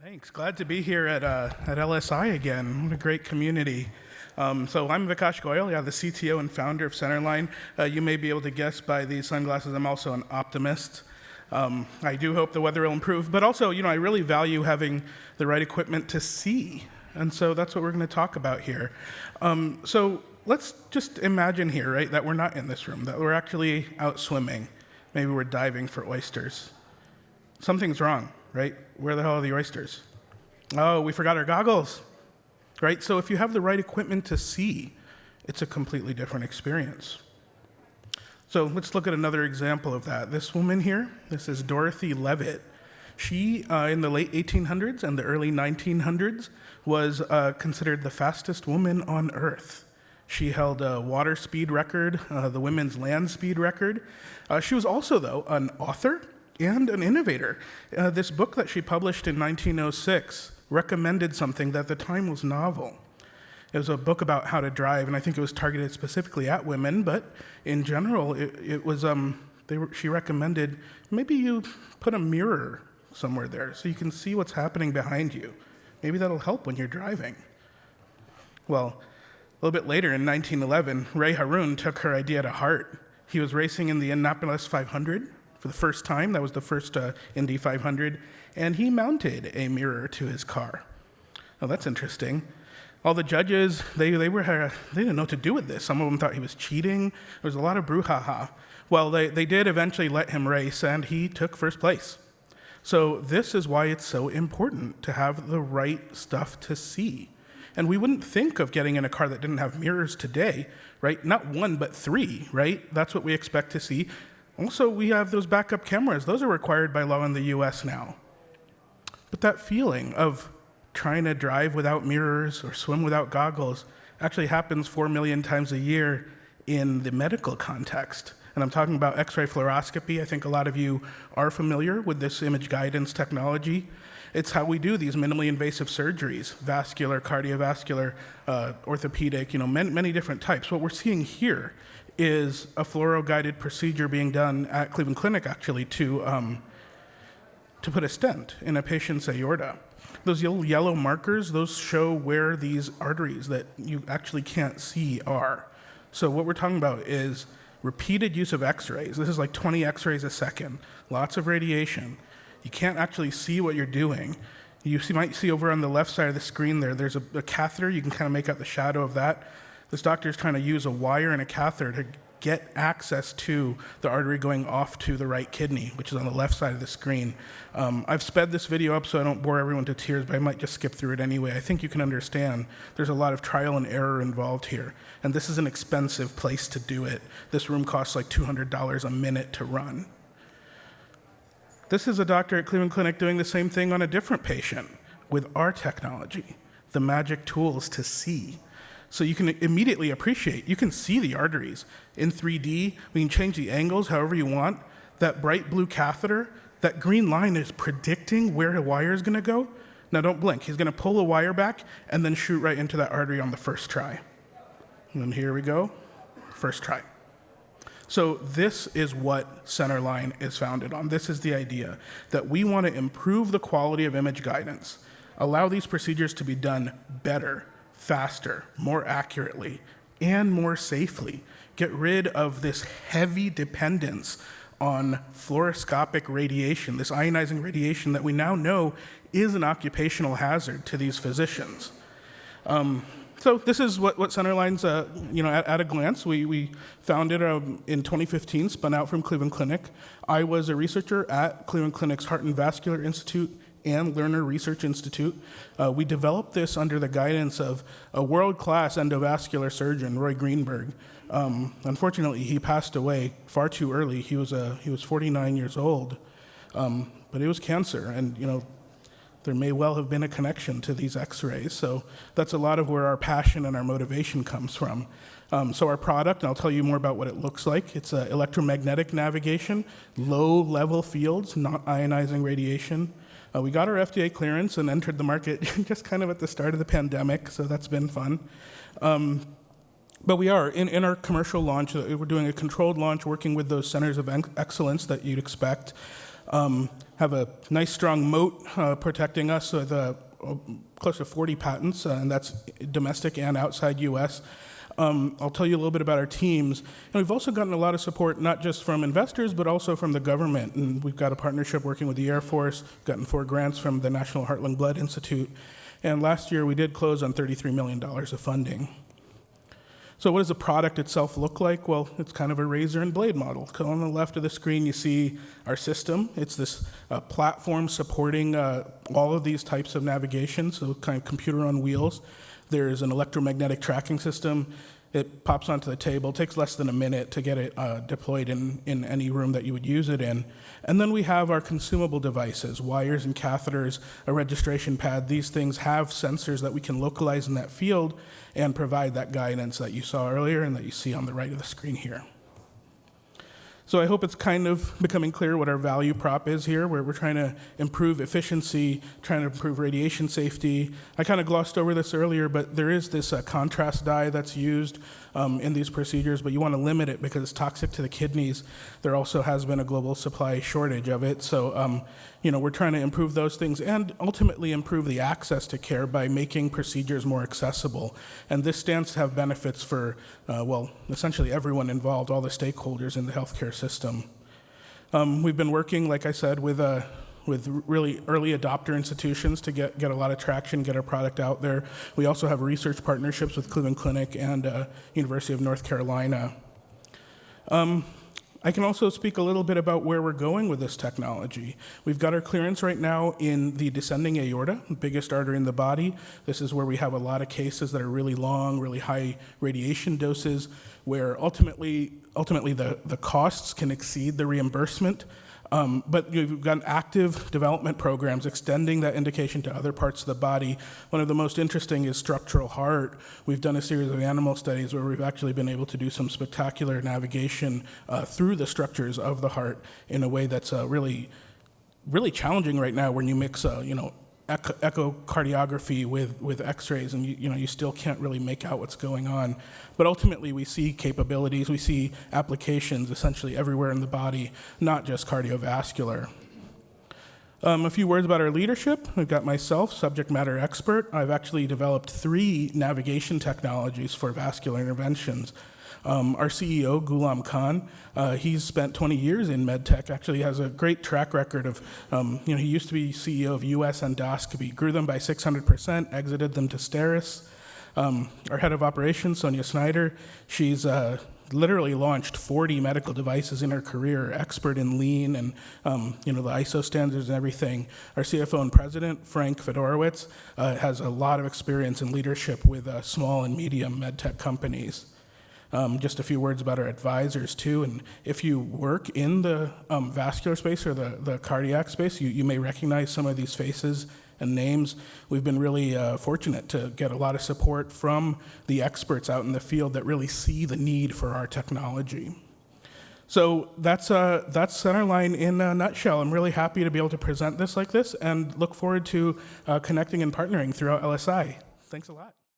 Thanks. Glad to be here at LSI again. What a great community. So I'm Vikash Goel, the CTO and founder of Centerline. You may be able to guess by these sunglasses, I'm also an optimist. I do hope the weather will improve, but also, I really value having the right equipment to see. And so that's what we're going to talk about here. So let's just imagine here, right, that we're not in this room, that we're actually out swimming. Maybe we're diving for oysters. Something's wrong, right? Where the hell are the oysters? Oh, we forgot our goggles, right? So if you have the right equipment to see, it's a completely different experience. So let's look at another example of that. This woman here, this is Dorothy Levitt. She, in the late 1800s and the early 1900s, was considered the fastest woman on Earth. She held a water speed record, the women's land speed record. She was also, though, an author and an innovator. This book that she published in 1906 recommended something that at the time was novel. It was a book about how to drive, and I think it was targeted specifically at women, but in general, it was, she recommended maybe you put a mirror somewhere there so you can see what's happening behind you. Maybe that'll help when you're driving. Well, a little bit later in 1911, Ray Harun took her idea to heart. He was racing in the Indianapolis 500 for the first time. That was the first Indy 500, and he mounted a mirror to his car. Oh, that's interesting. All the judges, they didn't know what to do with this. Some of them thought he was cheating. There was a lot of brouhaha. Well, they did eventually let him race, and he took first place. So this is why it's so important to have the right stuff to see. And we wouldn't think of getting in a car that didn't have mirrors today, right? Not one, but three, right? That's what we expect to see. Also, we have those backup cameras. Those are required by law in the US now. But that feeling of trying to drive without mirrors or swim without goggles actually happens 4 million times a year in the medical context. And I'm talking about X-ray fluoroscopy. I think a lot of you are familiar with this image guidance technology. It's how we do these minimally invasive surgeries, vascular, cardiovascular, orthopedic, many different types. What we're seeing here is a fluoro-guided procedure being done at Cleveland Clinic, actually, to put a stent in a patient's aorta. Those yellow markers, those show where these arteries that you actually can't see are. So what we're talking about is repeated use of x-rays. This is like 20 x-rays a second, lots of radiation. You can't actually see what you're doing. You might see over on the left side of the screen there's a catheter. You can kind of make out the shadow of that. This doctor is trying to use a wire and a catheter to get access to the artery going off to the right kidney, which is on the left side of the screen. I've sped this video up so I don't bore everyone to tears, but I might just skip through it anyway. I think you can understand there's a lot of trial and error involved here, and this is an expensive place to do it. This room costs like $200 a minute to run. This is a doctor at Cleveland Clinic doing the same thing on a different patient with our technology, the magic tools to see. So you can immediately appreciate, you can see the arteries in 3D. We can change the angles however you want. That bright blue catheter, that green line is predicting where a wire is going to go. Now don't blink. He's going to pull the wire back and then shoot right into that artery on the first try. And then here we go, first try. So this is what Centerline is founded on. This is the idea that we want to improve the quality of image guidance, allow these procedures to be done better, faster, more accurately, and more safely. Get rid of this heavy dependence on fluoroscopic radiation, this ionizing radiation that we now know is an occupational hazard to these physicians. So this is what Centerline's, at a glance. We founded in 2015, spun out from Cleveland Clinic. I was a researcher at Cleveland Clinic's Heart and Vascular Institute and Lerner Research Institute. We developed this under the guidance of a world-class endovascular surgeon, Roy Greenberg. Unfortunately, he passed away far too early. He was 49 years old, but it was cancer, and there may well have been a connection to these x-rays. So that's a lot of where our passion and our motivation comes from. So our product, and I'll tell you more about what it looks like, it's electromagnetic navigation, low-level fields, not ionizing radiation. We got our FDA clearance and entered the market just kind of at the start of the pandemic, so that's been fun. But we are, in our commercial launch, we're doing a controlled launch working with those centers of excellence that you'd expect. have a nice strong moat protecting us with close to 40 patents, and that's domestic and outside U.S. I'll tell you a little bit about our teams. And we've also gotten a lot of support, not just from investors, but also from the government. And we've got a partnership working with the Air Force, gotten 4 grants from the National Heart, Lung, Blood Institute. And last year, we did close on $33 million of funding. So what does the product itself look like? Well, it's kind of a razor and blade model. So on the left of the screen, you see our system. It's this platform supporting all of these types of navigation, so kind of computer on wheels. There's an electromagnetic tracking system. It pops onto the table. It takes less than a minute to get it deployed in any room that you would use it in. And then we have our consumable devices, wires and catheters, a registration pad. These things have sensors that we can localize in that field and provide that guidance that you saw earlier and that you see on the right of the screen here. So I hope it's kind of becoming clear what our value prop is here, where we're trying to improve efficiency, trying to improve radiation safety. I kind of glossed over this earlier, but there is this contrast dye that's used in these procedures, but you want to limit it because it's toxic to the kidneys. There also has been a global supply shortage of it. So, we're trying to improve those things and ultimately improve the access to care by making procedures more accessible. And this stands to have benefits for, essentially everyone involved, all the stakeholders in the healthcare system. We've been working, like I said, with really early adopter institutions to get a lot of traction, get our product out there. We also have research partnerships with Cleveland Clinic and University of North Carolina. I can also speak a little bit about where we're going with this technology. We've got our clearance right now in the descending aorta, the biggest artery in the body. This is where we have a lot of cases that are really long, really high radiation doses, where ultimately the costs can exceed the reimbursement. But we've got active development programs extending that indication to other parts of the body. One of the most interesting is structural heart. We've done a series of animal studies where we've actually been able to do some spectacular navigation through the structures of the heart in a way that's really, really challenging right now when you mix, echocardiography with x-rays, and you still can't really make out what's going on. But ultimately, we see capabilities, we see applications essentially everywhere in the body, not just cardiovascular. A few words about our leadership. We've got myself, subject matter expert. I've actually developed 3 navigation technologies for vascular interventions. Our CEO, Ghulam Khan, he's spent 20 years in Medtech, actually has a great track record of, he used to be CEO of US Endoscopy, grew them by 600%, exited them to Steris. Our head of operations, Sonia Snyder, she's literally launched 40 medical devices in her career, expert in lean and the ISO standards and everything. Our CFO and president, Frank Fedorowicz, has a lot of experience in leadership with small and medium medtech companies. Just a few words about our advisors too, and if you work in the vascular space or the cardiac space, you may recognize some of these faces and names. We've been really fortunate to get a lot of support from the experts out in the field that really see the need for our technology. So that's Centerline in a nutshell. I'm really happy to be able to present this like this and look forward to connecting and partnering throughout LSI. Thanks a lot.